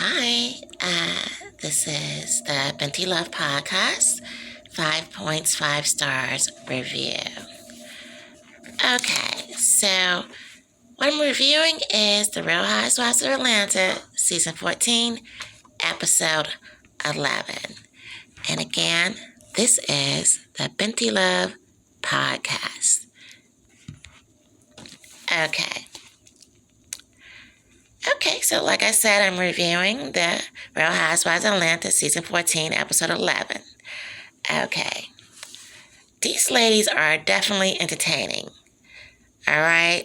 Hi, this is the Binti Love Podcast, 5 Points, 5 Stars review. Okay, so what I'm reviewing is the Real Housewives of Atlanta, Season 14, Episode 11. And again, this is the Binti Love Podcast. Okay, so like I said, I'm reviewing the Real Housewives of Atlanta, Season 14, Episode 11. Okay. These ladies are definitely entertaining. All right?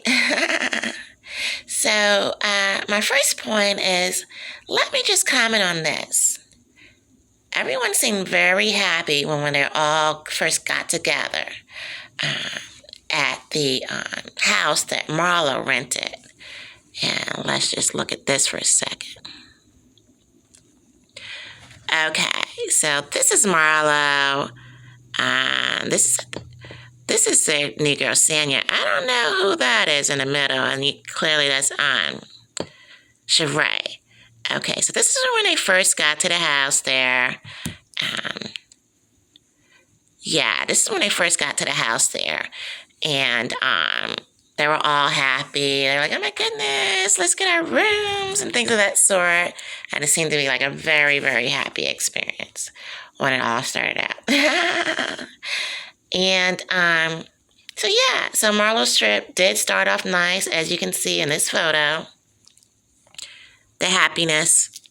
So, my first point is, let me just comment on this. Everyone seemed very happy when they all first got together at the house that Marlo rented. And let's just look at this for a second. Okay, so this is Marlo. This is the new girl, Sanya. I don't know who that is in the middle, and clearly that's Sheree. Okay, so this is when they first got to the house there. This is when they first got to the house there. And they were all happy. They were like, oh my goodness, let's get our rooms and things of that sort. And it seemed to be like a very, very happy experience when it all started out. And so Marlo's trip did start off nice, as you can see in this photo. The happiness,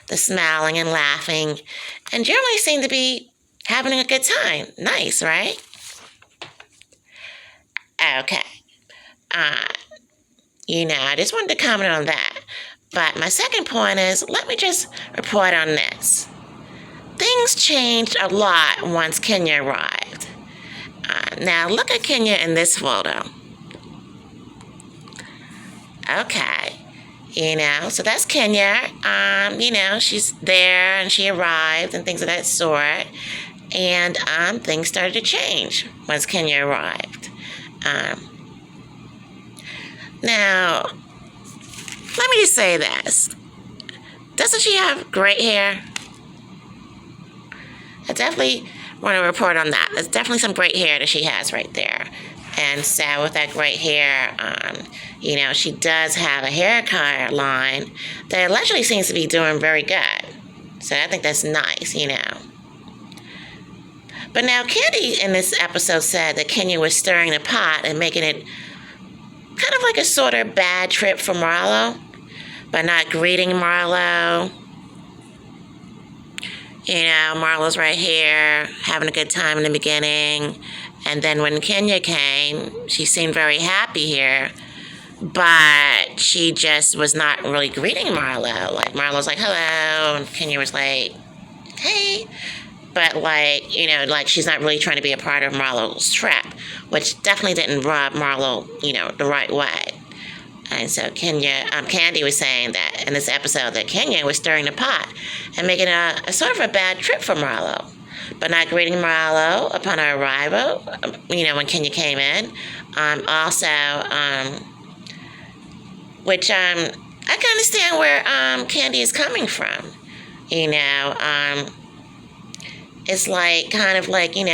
the smiling and laughing, and generally seemed to be having a good time. Nice, right? Okay. I just wanted to comment on that. But my second point is, let me just report on this. Things changed a lot once Kenya arrived. Now, look at Kenya in this photo. Okay. So that's Kenya. She's there and she arrived and things of that sort. And things started to change once Kenya arrived. Now, let me just say this. Doesn't she have great hair? I definitely want to report on that. There's definitely some great hair that she has right there. And so with that great hair, she does have a hair care line that allegedly seems to be doing very good. So I think that's nice, But now Candy in this episode said that Kenya was stirring the pot and making it kind of like a sort of bad trip for Marlo, by not greeting Marlo. Marlo's right here, having a good time in the beginning. And then when Kenya came, she seemed very happy here. But she just was not really greeting Marlo. Like, Marlo's like, hello. And Kenya was like, hey. But, she's not really trying to be a part of Marlo's trip, which definitely didn't rub Marlo, the right way. And so Candy was saying that in this episode that Kenya was stirring the pot and making a sort of a bad trip for Marlo, but not greeting Marlo upon her arrival, when Kenya came in. Which I can understand where Candy is coming from. It's like, kind of like, you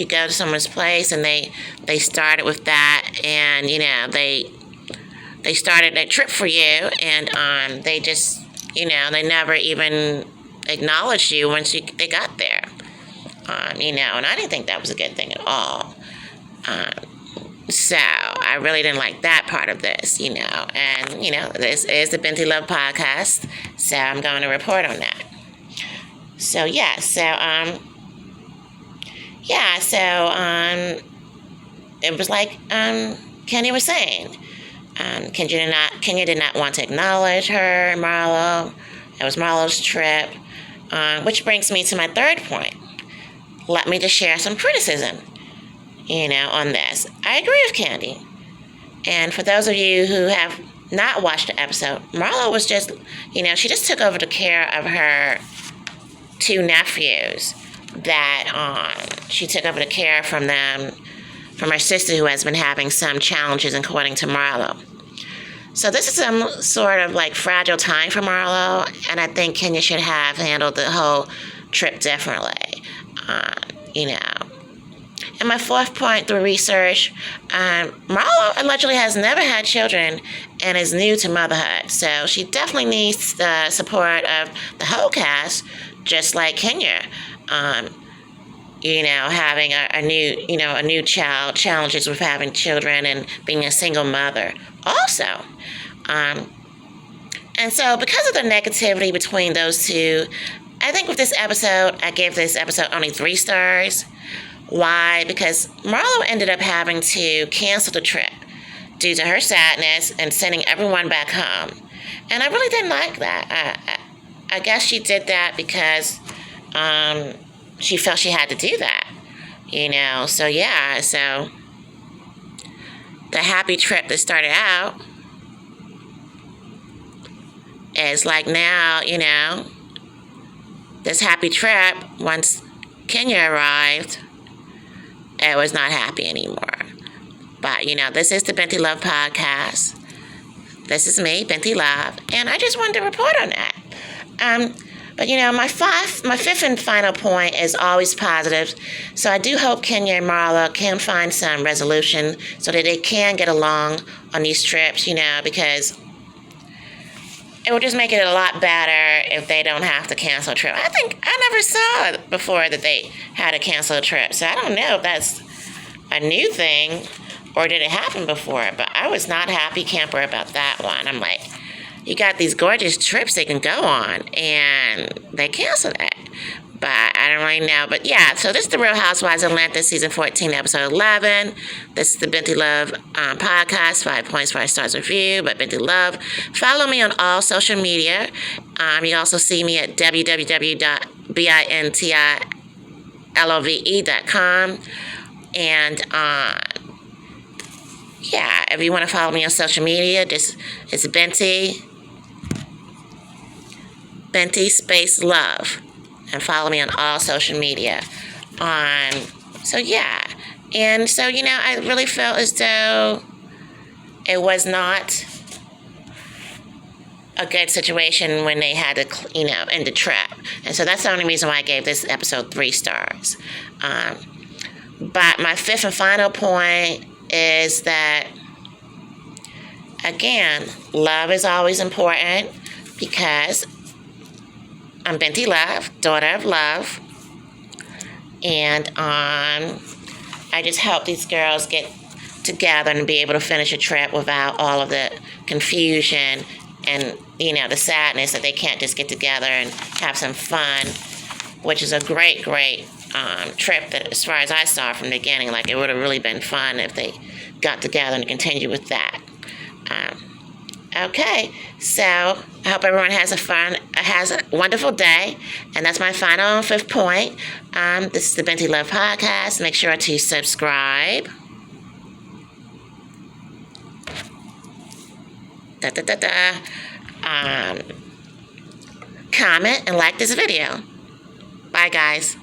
go to someone's place and they started with that and, they started that trip for you and they just, they never even acknowledged you once they got there. And I didn't think that was a good thing at all. So I really didn't like that part of this, and, this is the Binti Love Podcast, so I'm going to report on that. So, it was like Kenny was saying. Kenya did not want to acknowledge her, Marlo. It was Marlo's trip, which brings me to my third point. Let me just share some criticism, on this. I agree with Candy. And for those of you who have not watched the episode, Marlo was just, she just took over the care of her two nephews that she took over the care from them, from her sister who has been having some challenges according to Marlo. So this is some sort of like fragile time for Marlo, and I think Kenya should have handled the whole trip differently. You know. And my fourth point through research, Marlo allegedly has never had children and is new to motherhood. So she definitely needs the support of the whole cast, just like Kenya. Having a new child, challenges with having children and being a single mother also. And so because of the negativity between those two, I think with this episode, I gave this episode only 3 stars. Why? Because Marlo ended up having to cancel the trip due to her sadness and sending everyone back home. And I really didn't like that. I guess she did that because she felt she had to do that. So the happy trip that started out is like now, this happy trip, once Kenya arrived, it was not happy anymore. But, this is the Binti Love podcast. This is me, Binti Love, and I just wanted to report on that. But, my fifth and final point is always positive. So I do hope Kenya and Marlo can find some resolution so that they can get along on these trips, because it would just make it a lot better if they don't have to cancel a trip. I think I never saw it before that they had to cancel a trip. So I don't know if that's a new thing or did it happen before. But I was not happy camper about that one. I'm like, you got these gorgeous trips they can go on and they canceled it. But I don't really know. But yeah, so this is the Real Housewives of Atlanta, season 14, episode 11. This is the Binti Love podcast, 5 Points, 5 Stars review by Binti Love. Follow me on all social media. You also see me at www.bintilove.com. And if you want to follow me on social media, it's Binti space love. And follow me on all social media. And so, I really felt as though it was not a good situation when they had to, end the trip. And so that's the only reason why I gave this episode 3 stars. But my fifth and final point is that, again, love is always important because I'm Binti Love, daughter of love, and I just hope these girls get together and be able to finish a trip without all of the confusion and, the sadness that they can't just get together and have some fun, which is a great trip that, as far as I saw from the beginning, like it would have really been fun if they got together and continued with that. Okay, so I hope everyone has a wonderful day, and that's my final and fifth point. This is the Binti Love podcast. Make sure to subscribe. Comment and like this video. Bye, guys.